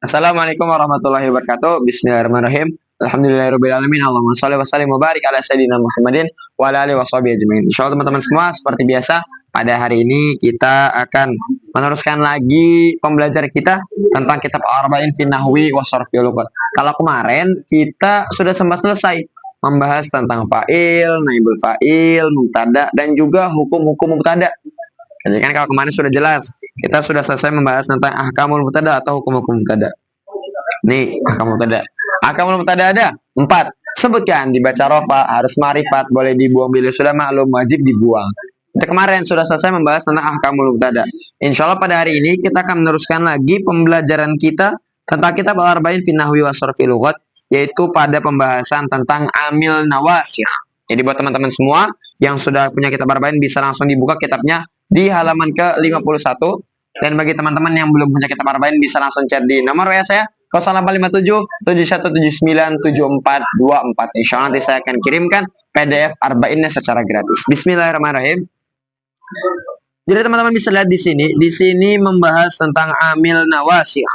Assalamualaikum warahmatullahi wabarakatuh. Bismillahirrahmanirrahim. Alhamdulillahirabbil alamin. Allahumma shalli wa sallim wa barik ala sayyidina Muhammadin wa ala alihi washabihi ajmain. Insyaallah teman-teman semua, seperti biasa pada hari ini kita akan meneruskan lagi pembelajaran kita tentang kitab Arba'in fi Nahwi wa Sharhil Lugat. Kalau kemarin kita sudah sempat selesai membahas tentang fa'il, naibul fa'il, mubtada dan juga hukum-hukum mubtada. Jadi kan kalau kemarin sudah jelas, kita sudah selesai membahas tentang ahkamul mubtada atau hukum-hukum mubtada. Nih, ahkamul mubtada. Ahkamul mubtada ada 4. Sebutkan, dibaca rofa, harus ma'rifat, boleh dibuang bila sudah maklum, wajib dibuang. Kita kemarin sudah selesai membahas tentang ahkamul mubtada. Insya Allah pada hari ini kita akan meneruskan lagi pembelajaran kita tentang kitab Al-Arba'in fi Nahwi wa Sharhil Lugat, yaitu pada pembahasan tentang amil nawasikh. Jadi buat teman-teman semua yang sudah punya kitab Arba'in bisa langsung dibuka kitabnya di halaman ke-51, dan bagi teman-teman yang belum punya kitab Arba'in bisa langsung chat di nomor WA saya 0857 7179 7424. Insyaallah nanti saya akan kirimkan PDF Arba'innya secara gratis. Bismillahirrahmanirrahim. Jadi teman-teman bisa lihat di sini membahas tentang amil nawasikh.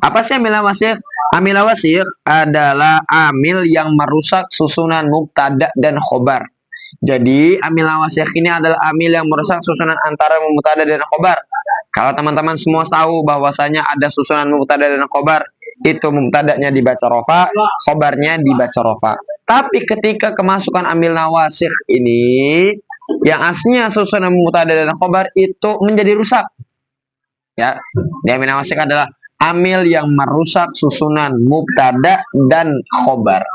Apa sih amil nawasikh? Amil nawasikh adalah amil yang merusak susunan mubtada dan khobar. Jadi amil nawasikh ini adalah amil yang merusak susunan antara mubtada dan khobar. Kalau teman-teman semua tahu bahwasanya ada susunan mubtada dan khobar, itu mubtadanya dibaca rofa, khobarnya dibaca rofa. Tapi ketika kemasukan amil nawasikh ini, yang aslinya susunan mubtada dan khobar itu menjadi rusak. Ya, di amil nawasikh adalah amil yang merusak susunan mubtada dan khobar.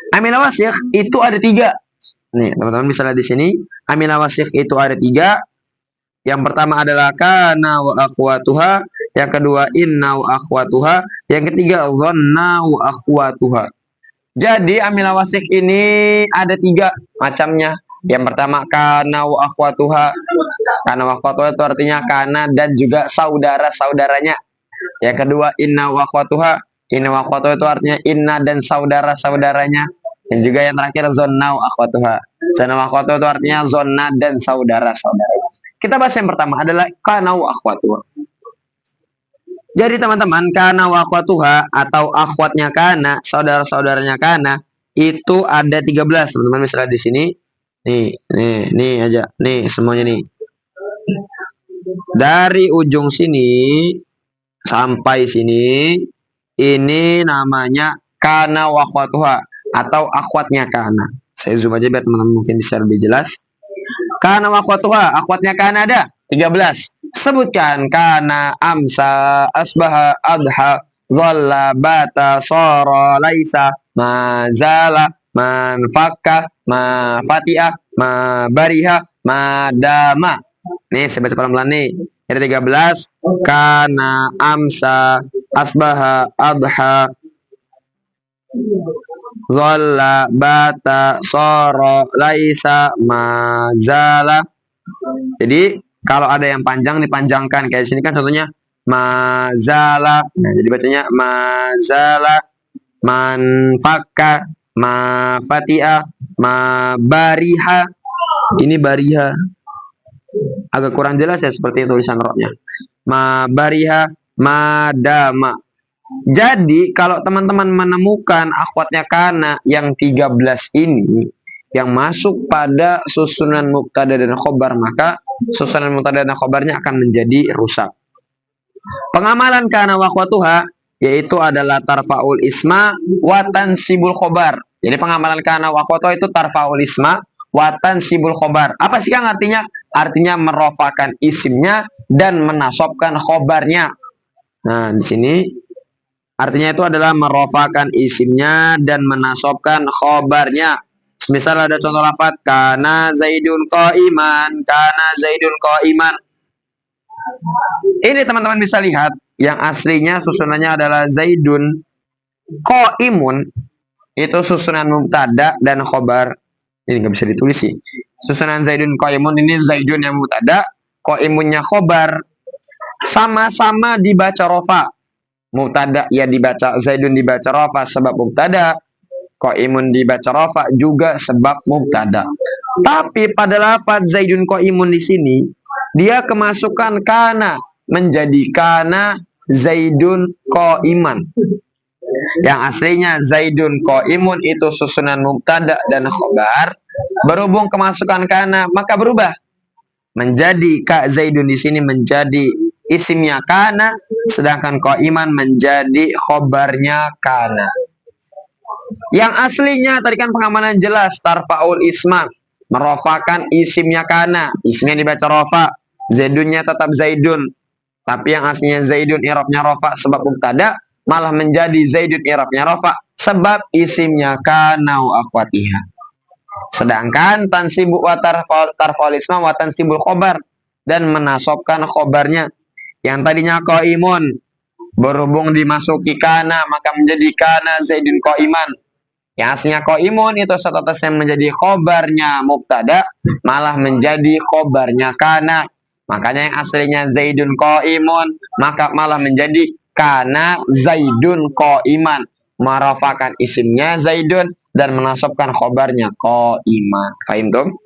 Amil nawasikh itu ada 3. Nih, teman-teman bisa lihat di sini. Amil nawasikh itu ada 3. Yang pertama adalah kana wa akhwatuha, yang kedua inna wa akhwatuha, yang ketiga dhanna wa akhwatuha. Jadi amil nawasikh ini ada 3 macamnya. Yang pertama kana wa akhwatuha. Kana wa akhwatuha itu artinya kana dan juga saudara-saudaranya. Yang kedua inna wa akhwatuha. Inna wa akhwatuha itu artinya inna dan saudara-saudaranya. Dan juga yang terakhir zonna wa akhwatuha. Zonna wa akhwatuha itu artinya zonna dan saudara-saudaranya. Kita bahas yang pertama adalah kana wa akhwatuha. Jadi teman-teman, kana wa akhwatuha atau akhwatnya kana, saudara-saudaranya kana, itu ada 13. Teman-teman bisa lihat di sini. Nih aja. Nih semuanya nih. Dari ujung sini sampai sini, ini namanya kana wa akhwatuha atau akhwatnya kana. Saya zoom aja biar teman-teman mungkin bisa lebih jelas. Kana wa akhwatuha, akhwatnya kana ada 13. Sebutkan kana, amsa, asbaha, adha, dhalla, bata, sara, laisa, mazala, man fakka, ma fatiha, ma bariha, ma dama. Nih saya baca pelan-pelan nih. Ada 13. Kana, amsa, asbaha, adha, dhalla, bata, sara, laisa, mazala. Jadi kalau ada yang panjang dipanjangkan, kayak di sini kan contohnya mazala. Nah, jadi bacanya mazala, man fakka, ma fatiha, ma bariha. Ini bariha. Agak kurang jelas ya seperti tulisan roknya. Ma bariha, ma dama. Jadi kalau teman-teman menemukan akhwatnya kana yang 13 ini yang masuk pada susunan mubtada dan khobar, maka susunan mubtada dan khobarnya akan menjadi rusak. Pengamalan kana wa akhwatuha yaitu adalah tarfaul isma wa tansibul khobar. Jadi pengamalan kana wa akhwatuha itu tarfaul isma wa tansibul khobar. Apa sih Kang artinya? Artinya merofakan isimnya dan menasobkan khobarnya. Nah, di sini artinya itu adalah merofakan isimnya dan menasobkan khobarnya. Misal ada contoh lafaz kana zaidun qaiman, kana zaidun qaiman. Ini teman-teman bisa lihat yang aslinya susunannya adalah zaidun qaimun. Itu susunan mubtada dan khobar. Ini nggak bisa ditulis sih. Susunan zaidun qaimun ini zaidun yang mubtada, qaimunnya khobar. Sama-sama dibaca rofa. Mubtada ya dibaca zaidun dibaca rofa sebab mubtada, qaimun dibaca rofa juga sebab mubtada. Tapi pada lafaz zaidun qaimun di sini dia kemasukan kana menjadi kana Zaidun qaiman. Yang aslinya Zaidun qaimun itu susunan mubtada dan khobar. Berhubung kemasukan kana maka berubah menjadi Kak Zaidun di sini menjadi isimnya kana, sedangkan qaiman menjadi khobarnya kana. Yang aslinya tadi kan pengamanan jelas tarfaul isma, merofakan isimnya kana, isimnya dibaca rofa, zaidunnya tetap zaidun. Tapi yang aslinya zaidun i'rabnya rofa sebab mubtada, malah menjadi zaidun i'rabnya rofa sebab isimnya kana wa akhwatiha. Sedangkan tansibu wa tarfaul isma wa tansibul khobar, dan menasobkan khobarnya yang tadinya qaimun berhubung dimasuki kana maka menjadi kana zaidun qaiman. Yang aslinya qaimun itu statusnya menjadi khobarnya mubtada malah menjadi khobarnya kana. Makanya yang aslinya zaidun qaimun maka malah menjadi kana zaidun qaiman, merafakan isimnya zaidun dan menasabkan khobarnya qaiman. Fahim tum?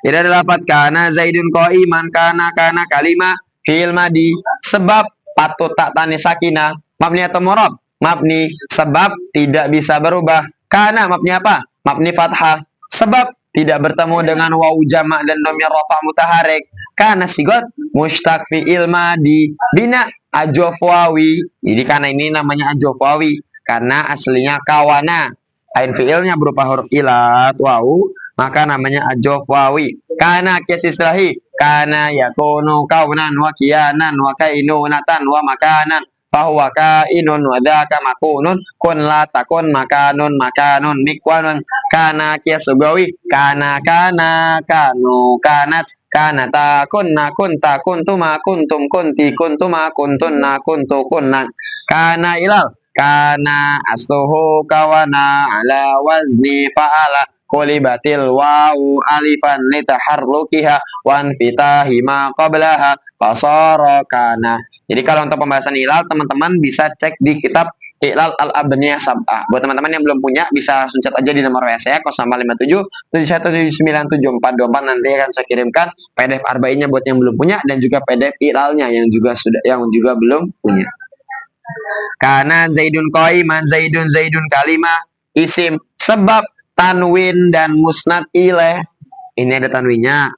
Jadi ada lafaz kana zaidun qaiman, kana kalimah fi'il madi sebab patut tak tani sakinah, mabni atau mu'rab? Mabni sebab tidak bisa berubah. Kana mabni apa? Mabni fathah sebab tidak bertemu dengan wawu jamak dan dhamir rafa mutaharik. Kana sigot mushtaq fi'il madi bina ajofwawi. Jadi karena ini namanya ajofwawi karena aslinya kawana. Ain fi'ilnya berupa huruf ilat wawu, maka namanya ajofwawi. Kana kias islahi kana yakunu kaunan wa kianan wa kainunatan wa makanan fahuwa kainun wa dzaka makunun kun la takun makanun mikwanun. Kana kias sugawi kana kanu kanat kana takunna kunta kuntuma kuntum kunti kuntuma kuntunna kuntu kunnan. Kana ilal kana asluhu kawana ala wazni fa'ala kulibatil wawu alifan litaharrukiha wan fitahi ma qablaha fasara kana. Jadi kalau untuk pembahasan ilal teman-teman bisa cek di kitab Ilal al-Abniyah Sab'ah. Buat teman-teman yang belum punya bisa langsung chat aja di nomor WA saya 0857 71797424. Nanti akan saya kirimkan PDF arba'innya buat yang belum punya dan juga PDF ilalnya yang juga belum punya. Karena zaidun qaiman, zaidun kalimah isim sebab tanwin dan musnad ilaih. Ini ada tanwinnya.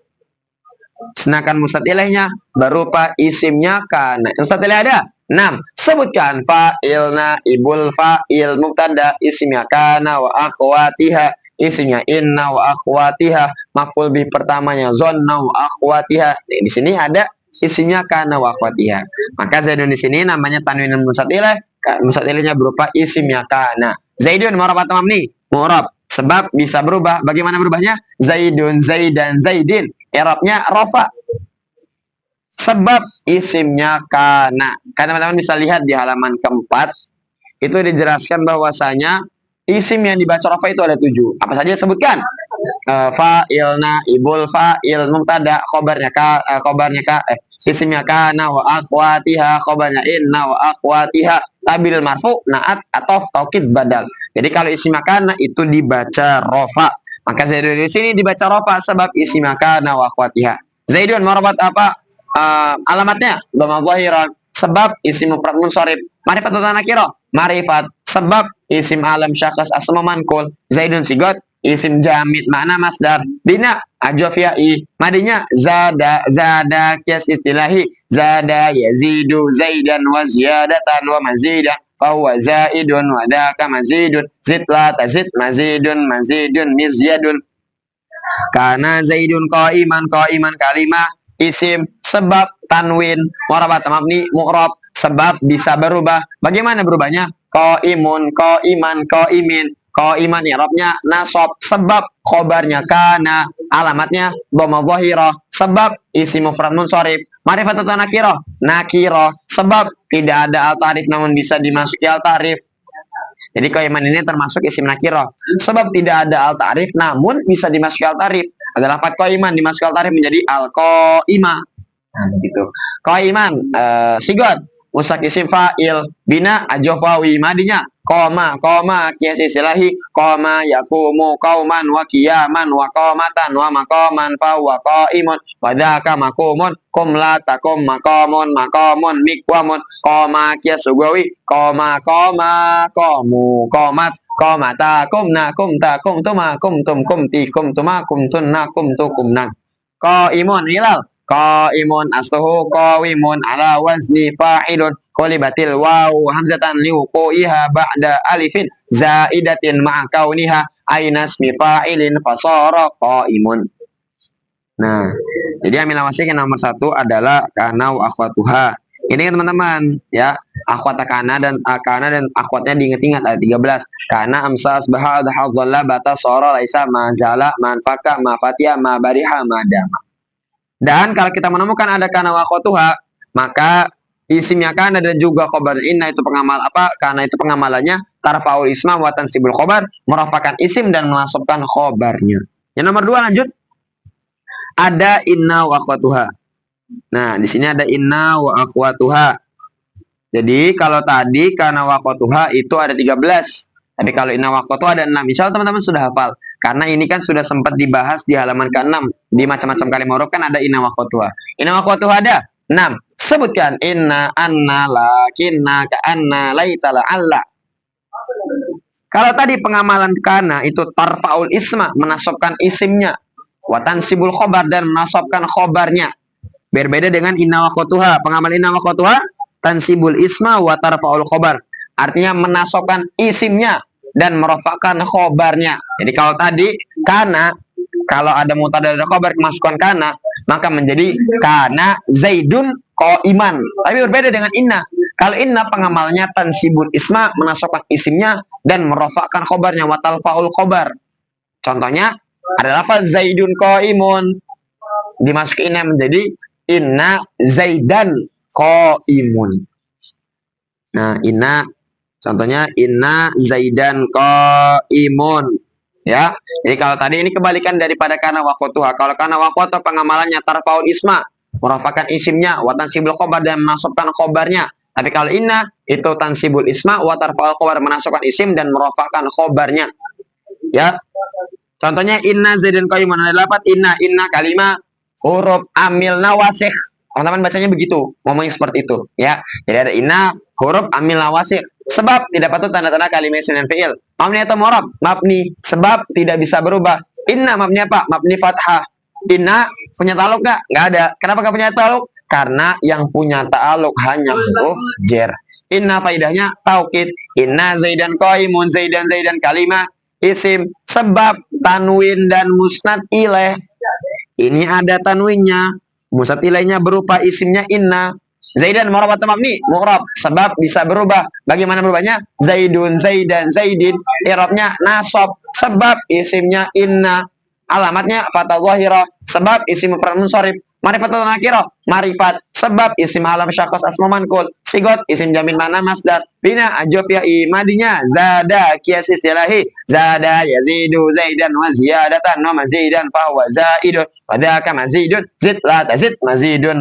Sedangkan musnad ilaihnya berupa isimnya kana. Musnad ilaih ada 6. Sebutkan fa'ilna, ibul fa'il, mubtada, isimnya kana wa akhwatiha, isimnya inna wa akhwatiha, maf'ul bih pertamanya zonna wa akhwatiha. Nah, di sini ada isimnya kana wa akhwatiha. Maka zaidun di sini namanya tanwin musnad ilaih. Musnad ilaihnya berupa isimnya kana. Zaidun mu'rab atau mabni? Mu'rab. Sebab bisa berubah. Bagaimana berubahnya? Zaidun, zaidan, zaidin. I'rabnya rafa. Sebab isimnya kana. Karena teman-teman bisa lihat di halaman keempat itu dijelaskan bahwasanya isim yang dibaca rafa itu ada 7. Apa saja sebutkan? Fa'ilna, ibul fa'il, mubtada, khobarnya isimnya kana wa akhwatiha, khobarnya inna wa akhwatiha, tabil marfu, naat atau taukid badal. Jadi kalau isimnya kana itu dibaca rafa. Maka zaidun di sini dibaca rafa sebab isimnya kana wa akhwatiha. Zaidun marabat apa? Alamatnya dhamma zahiran sebab isim mufrad munsharif. Ma'rifat atau nakirah? Ma'rifat sebab isim alam syakhs asma manqul. Zaidun sigot isim jamid makna masdar. Bina ajofiyai madinya zada kias istilahi zada yazidu zaidan wa ziyadatan wa mazidan fahuwa zaidun wa daka mazidun zid la tazid mazidun mizyadun. Karena zaidun qaiman kalimah isim sebab tanwin mu'rab mabni mu'rab sebab bisa berubah. Bagaimana berubahnya? Qaimun, qaiman, qaimin. Qaiman i'rabnya nasab sebab khobarnya kana, alamatnya dhamma dhahirah sebab isim mufrad munsharif. Ma'rifat atau nakirah? Nakirah sebab tidak ada al-ta'rif namun bisa dimasuki al-ta'rif. Jadi qaiman ini termasuk isim nakirah sebab tidak ada al-ta'rif namun bisa dimasuki al-ta'rif. Adalah lafaz qaiman dimasuki al-ta'rif menjadi al-qaimah. Nah, begitu. Qaiman sigot musak isim fa'il, bina ajofawi, madinya koma kias istilahi, koma yakumu kauman wa kiyaman wa komatan wa makoman fa wa qaimun wa dzaka makumun kum la takum makomun mikwamun, koma kias sugawi, koma komu komat komata kumna kumta kumtuma kumtum kumti kumtuma kumtunna kumtukumna. Qaimun hilal, qaimun asluhu qawimun ala wazni fa'ilun qulibatil waw hamzatan liwuqiha ba'da alifin zaidatin ma'a kauniha aina ismi fa'ilin fasara qaimun. Nah, jadi amilah wasik yang nomor 1 adalah kana wa akhwatuha. Ini kan teman-teman ya, akhwat kana dan akhwatnya diingat-ingat ayat 13. Kana amsa asbaha dhalla bata sara laisa mazala manfaka ma fatiha ma bariha madama. Dan kalau kita menemukan ada kana wa akhwatuha, maka isimnya kana dan juga khobar inna itu pengamal apa? Kana itu pengamalannya tarfaul isma wa tansibul khobar, merafakan isim dan menasabkan khobarnya. Yang nomor 2 lanjut. Ada inna wa akhwatuha. Nah, di sini ada inna wa akhwatuha. Jadi kalau tadi kana wa akhwatuha itu ada 13. Tapi kalau inna wa akhwatuha ada 6. Insya Allah teman-teman sudah hafal. Karena ini kan sudah sempat dibahas di halaman ke-6. Di macam-macam kalimat huruf kan ada inna wa akhwatuha. Inna wa akhwatuha ada 6. Sebutkan inna, anna, lakinna, ka'anna, laita, la'alla. Kalau tadi pengamalan kana itu tarfaul isma, menasabkan isimnya. Watan sibul khobar dan menasabkan khobarnya. Berbeda dengan inna wa akhwatuha. Pengamal inna wa akhwatuha tansibul isma wa tarfaul khobar. Artinya menasabkan isimnya dan merofakkan khobarnya. Jadi kalau tadi kana, kalau ada mutada dan khobar kemasukan kana, maka menjadi kana zaidun qaiman. Tapi berbeda dengan inna. Kalau inna pengamalnya tansibul isma, menasabkan isimnya dan merofakkan khobarnya wa tarfaul khobar. Contohnya adalah apa? Zaidun qaimun. Dimasuki inna menjadi inna zaidan qaimun. Nah, inna contohnya inna zaidan qaimun. Ya. Jadi kalau tadi ini kebalikan daripada kana wa akhwatuha. Kalau kana wa akhwatuha pengamalannya tarfaul isma, merafakan isimnya, wa tansibul khobar dan menasabkan khobarnya. Tapi kalau inna itu tansibul isma wa tarfaul khobar, menasabkan isim dan merafakan khobarnya. Ya. Contohnya inna zaidan qaimun ada 8 inna kalimah huruf amil nawasikh. Teman-teman bacanya begitu, ngomongnya seperti itu ya. Jadi ada inna huruf amil nawasikh. Sebab tidak patut tanda-tanda kalimat isim dan fi'il. Mabni atau mu'rab? Mabni. Sebab tidak bisa berubah. Inna mabni apa? Mabni fathah. Inna punya ta'aluk enggak? Enggak ada. Kenapa enggak punya ta'aluk? Karena yang punya ta'aluk hanya huruf jar. Inna faidahnya taukid. Inna zaidan qaimun, zaidan kalimah isim, sebab tanwin dan musnad ilaih. Ini ada tanwinnya, musnad ilaihnya berupa isimnya inna. Zaidan mu'rab atau mabni? Mu'rab, sebab bisa berubah. Bagaimana berubahnya? Zaidun, zaidan, zaidin. I'rabnya nasab, sebab isimnya inna. Alamatnya fathah zahirah, sebab isim mufrad munsharif. Ma'rifat atau nakirah? Ma'rifat, sebab isim alam syakhs asma manqul. Sigot isim jamin mana masdar. Bina ajofia madinya zada kias istilahi, zada yazidu zaidan wa ziyadatan wa mazidan fa huwa zaidun wa dzaka mazidun zid la tazid mazidun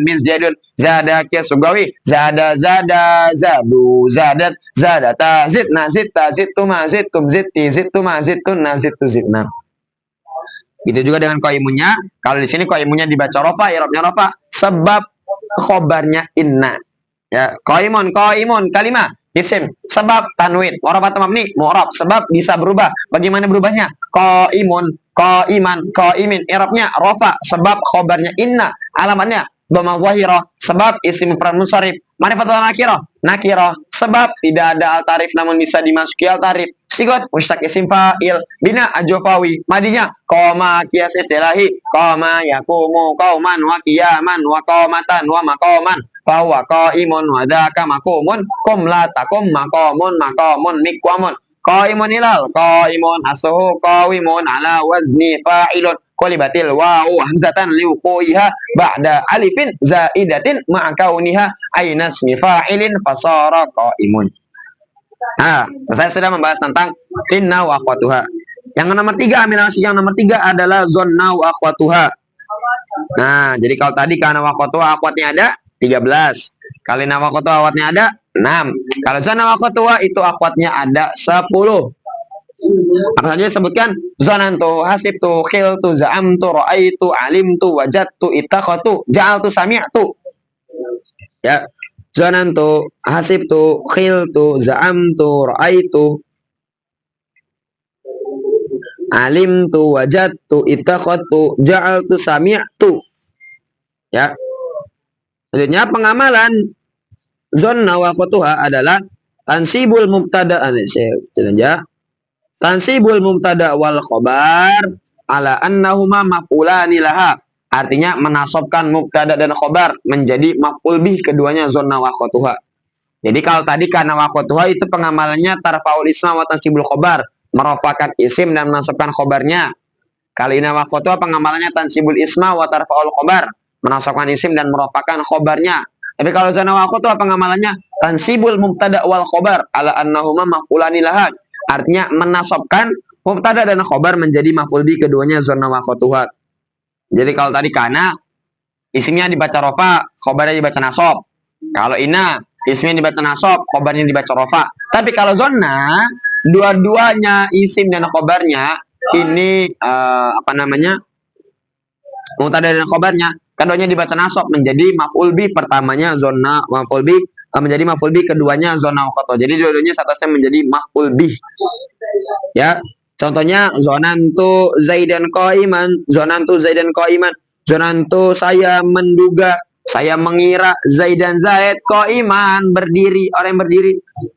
mizjadun zada kias sugawi, zada zadu zadat zadata zidna zidta zidtuma zidtum zidti zidtuma zidtun zidtu zidna. Itu juga dengan qaimunnya. Kalau di sini qaimunnya dibaca rafa, i'rabnya rafa, sebab khobarnya inna. Ya, qaimun kalimah isim, sebab tanwin, mu'rab atau mabni? Mu'rab, sebab bisa berubah. Bagaimana berubahnya? Qaimun, qaiman, qaimin, i'rabnya rafa, sebab khobarnya inna. Alamatnya dhamma zahirah, sebab isim mufrad munsharif. Ma'rifat atau nakirah? Nakirah, sebab tidak ada al tarif namun bisa dimasuki al tarif. Sigot mustaq isim fa'il, bina ajofawi, madinya qoma kias istilahi, qoma yakumu qauman wa qiyaman wa qamatan wa maqaman fa huwa qaimun wa dzaka maqumun kum la takum maqamun mikwamun. Qaimun hilal, qaimun asluhu qawimun ala wazni fa'ilun qulibatil waw hamzatan liwuqiha ba'da alifin zaidatin ma'a kauniha aina ismi fa'ilin fasara qaimun. Nah, saya sudah membahas tentang inna wa akhwatuha. Yang nomor 3, amilah wasik yang nomor 3 adalah zonna wa akhwatuha. Nah, jadi kalau tadi kana wa akhwatuha akhwatnya ada 13. Kali nama kotua akhwatnya ada 6. Kalau zona wa kotua itu akhwatnya ada 10. Apa saja sebutkan? Zonantu, hasibtu, khiltu, za'amtu, ra'aitu, alimtu, wajadtu, ittakhatu, ja'altu, sami'tu. Ya. Zonantu, hasibtu, khiltu, za'amtu, ra'aitu, alimtu, wajadtu, ittakhatu, ja'altu, sami'tu. Ya. Selanjutnya pengamalan zonna wa qatuha adalah tansibul mubtada tansibul mubtada wal khobar ala annahuma maf'ulani laha. Artinya menasabkan mubtada dan khobar menjadi maf'ul bih keduanya zonna wa qatuha. Jadi kalau tadi kana wa qatuha itu pengamalannya tarfaul isma wa tansibul khobar, merafakan isim dan menasabkan khobarnya. Kali ini wa qatuha pengamalannya tansibul isma wa tarfaul khobar, menasabkan isim dan merupakan khobarnya. Tapi kalau zona wa qatuha pengamalannya tansibul mubtada wal khobar ala annahuma maf'ulani laha. Artinya menasabkan mubtada dan khobar menjadi maf'ul bi keduanya zona wa qatuha. Jadi kalau tadi kana isimnya dibaca rofa, khobarnya dibaca nasab. Kalau ina isimnya dibaca nasab, khobarnya dibaca rofa. Tapi kalau zona dua-duanya isim dan khobarnya ini mubtada dan khobarnya keduanya dibaca nasab menjadi maf'ul bi, pertamanya zona maf'ul bi menjadi maf'ul bi, keduanya zona waqatu. Jadi dua-duanya statusnya menjadi maf'ul bi. Ya, contohnya zonantu zaidan qaiman, zonantu zaidan qaiman, zonantu saya menduga, saya mengira zaidan zaid qaiman berdiri, orang yang berdiri.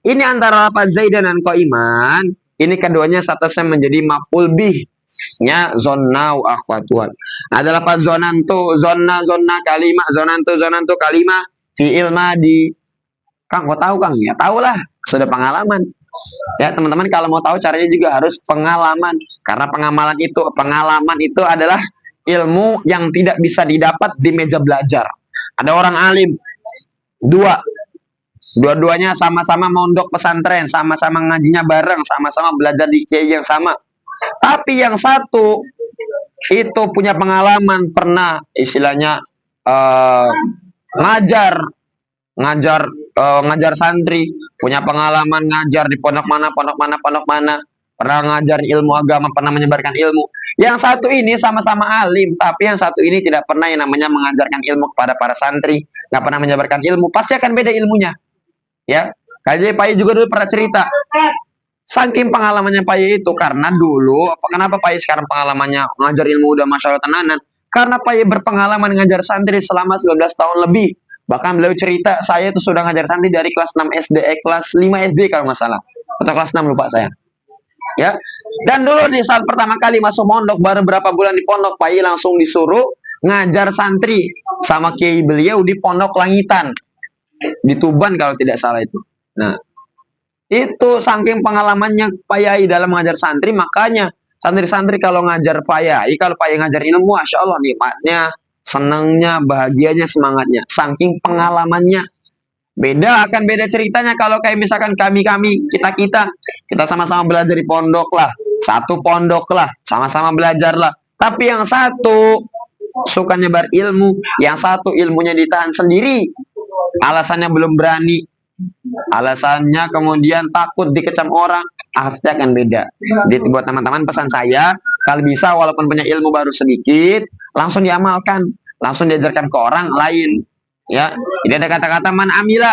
Ini antara apa zaidan dan qaiman, ini keduanya statusnya menjadi maf'ul bi. Nya zonna wa akhwatuhan adalah pas zonantu zonna kalimah zonantu kalimah fi'il madi. Kang, kau tahu Kang? Ya tahu lah, sudah pengalaman. Ya teman-teman, kalau mau tahu caranya juga harus pengalaman, karena pengalaman itu adalah ilmu yang tidak bisa didapat di meja belajar. Ada orang alim dua-duanya sama-sama mondok pesantren, sama-sama ngajinya bareng, sama-sama belajar di kiai yang sama. Tapi yang satu itu punya pengalaman pernah istilahnya ngajar santri, punya pengalaman ngajar di pondok mana, pernah ngajar ilmu agama, pernah menyebarkan ilmu. Yang satu ini sama-sama alim, tapi yang satu ini tidak pernah yang namanya mengajarkan ilmu kepada para santri, nggak pernah menyebarkan ilmu, pasti akan beda ilmunya. Ya, kayak Pak juga dulu pernah cerita. Saking pengalamannya Pak itu, karena dulu, kenapa Pak sekarang pengalamannya ngajar ilmu udah masya Allah tenanan? Karena Pak berpengalaman ngajar santri selama 19 tahun lebih. Bahkan beliau cerita, saya itu sudah ngajar santri dari kelas 6 SD, kelas 5 SD kalau nggak salah. Atau kelas 6 lupa saya. Ya. Dan dulu di saat pertama kali masuk pondok, baru berapa bulan di pondok, Pak langsung disuruh ngajar santri sama kiai beliau di Pondok Langitan. Di Tuban kalau tidak salah itu. Nah, itu saking pengalamannya Pak Yai dalam mengajar santri, makanya santri-santri kalau ngajar Pak Yai, kalau Pak Yai ngajar ilmu, masya Allah nikmatnya, senangnya, bahagianya, semangatnya. Saking pengalamannya. Akan beda ceritanya kalau kayak misalkan kita sama-sama belajar di pondok lah, satu pondok lah, sama-sama belajar lah. Tapi yang satu suka nyebar ilmu, yang satu ilmunya ditahan sendiri, alasannya belum berani. Alasannya kemudian takut dikecam orang, pasti akan beda. Jadi buat teman-teman pesan saya, kalau bisa walaupun punya ilmu baru sedikit, langsung diamalkan, langsung diajarkan ke orang lain. Ya, jadi ada kata-kata man amila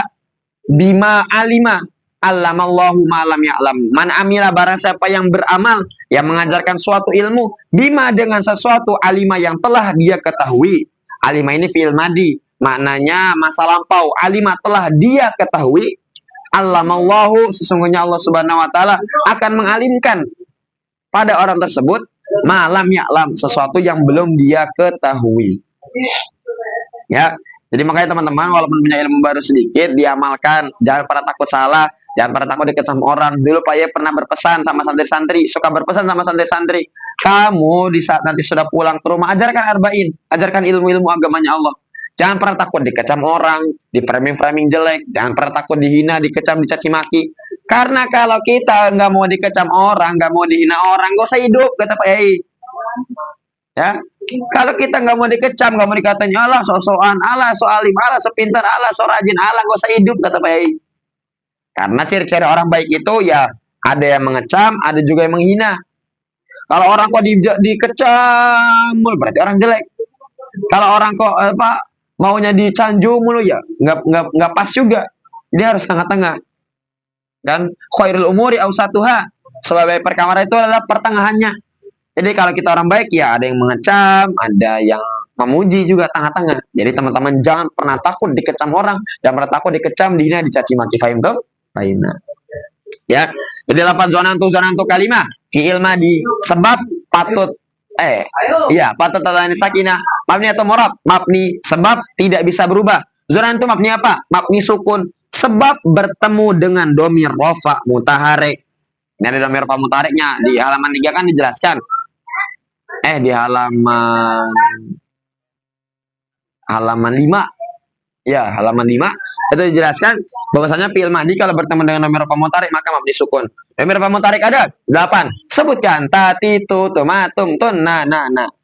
bima alima allamallahu ma lam ya'lam. Man amila, barang siapa yang beramal, yang mengajarkan suatu ilmu, bima dengan sesuatu alima yang telah dia ketahui. Alima ini fi'il madi, maknanya masa lampau. Alima telah dia ketahui. Allamallahu, sesungguhnya Allah Subhanahu wa taala akan mengalimkan pada orang tersebut malam ya'lam, sesuatu yang belum dia ketahui. Ya, jadi makanya teman-teman walaupun punya ilmu baru sedikit, diamalkan, jangan pernah takut salah, jangan pernah takut dikecam orang. Dulu Pak Ye pernah berpesan sama santri-santri, suka berpesan sama santri-santri, kamu di saat nanti sudah pulang ke rumah, ajarkan arba'in, ajarkan ilmu-ilmu agamanya Allah. Jangan pernah takut dikecam orang, di framing-framing jelek. Jangan pernah takut dihina, dikecam, dicaci maki. Karena kalau kita nggak mau dikecam orang, nggak mau dihina orang, nggak usah hidup, kata Pak Yai. Ya, Kalau kita nggak mau dikecam, nggak mau dikatain, Allah sok-sokan, Allah sok alim, Allah sepintar, Allah sok rajin, Allah gak usah hidup, kata Pak Yai. Karena ciri-ciri orang baik itu ya ada yang mengecam, ada juga yang menghina. Kalau orang kok dikecam mulu, berarti orang jelek. Kalau orang kok maunya dicanjung mulu, ya nggak pas juga. Dia harus tengah-tengah. Dan khairul umuri awsatuha, sebagai perkara itu adalah pertengahannya. Jadi kalau kita orang baik ya ada yang mengecam, ada yang memuji juga, tengah-tengah. Jadi teman-teman jangan pernah takut dikecam orang, jangan pernah takut dikecam, dihina, dicaci maki. Fahim tuh? Fahimna. Ya. Jadi lapan zonantu kalimah fi'il madi sebab patut patut tatani sakinah, mabni atau murab, mabni sebab tidak bisa berubah. Zonantu mabni apa? Mabni sukun sebab bertemu dengan domir rofa mutaharek. Ini ada domir rofa mutahareknya di halaman 3 kan dijelaskan. Di halaman 5. Ya, halaman 5 itu dijelaskan bahwasanya fi'il madhi kalau bertemu dengan domir rofa mutaharek maka mabni sukun. Domir rofa mutaharek ada 8. Sebutkan tati tu tumatum tun na.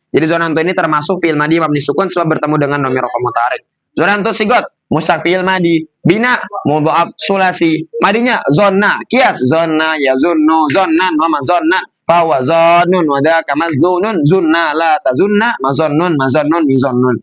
Jadi zonantu ini termasuk fi'il madhi mabni sukun sebab bertemu dengan domir rofa mutaharek. Zonantu sigot mustaq fi'il madhi, bina mudha'af sulasi, madinya zonna, kias zonna ya zunnu zonnan wa mazonnan fa huwa zannun wa dzaka maznunun zunna la tazunna mazannun mizannun.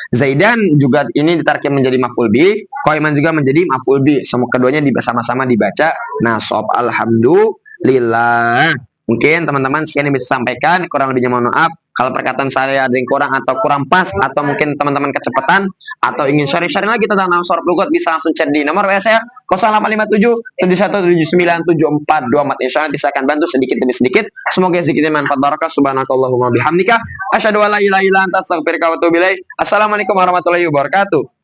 Zaidan juga ini ditarkim menjadi maf'ul bi, Qaiman juga menjadi maf'ul bi. Semua keduanya sama-sama dibaca nasab. Alhamdulillah. Mungkin teman-teman sekian yang bisa sampaikan, kurang lebihnya mohon maaf. Kalau perkataan saya ada yang kurang atau kurang pas, atau mungkin teman-teman kecepatan, atau ingin sharing-sharing lagi tentang nasab lugat, bisa langsung chat di nomor WA saya 0857 7179 7424. Insyaallah bisa akan bantu sedikit demi sedikit. Semoga sedikit manfaat barakah. Subhanakallahumma bihamdika asyhadu an la ilaha illa anta astaghfiruka wa atubu ilaik. Assalamualaikum warahmatullahi wabarakatuh.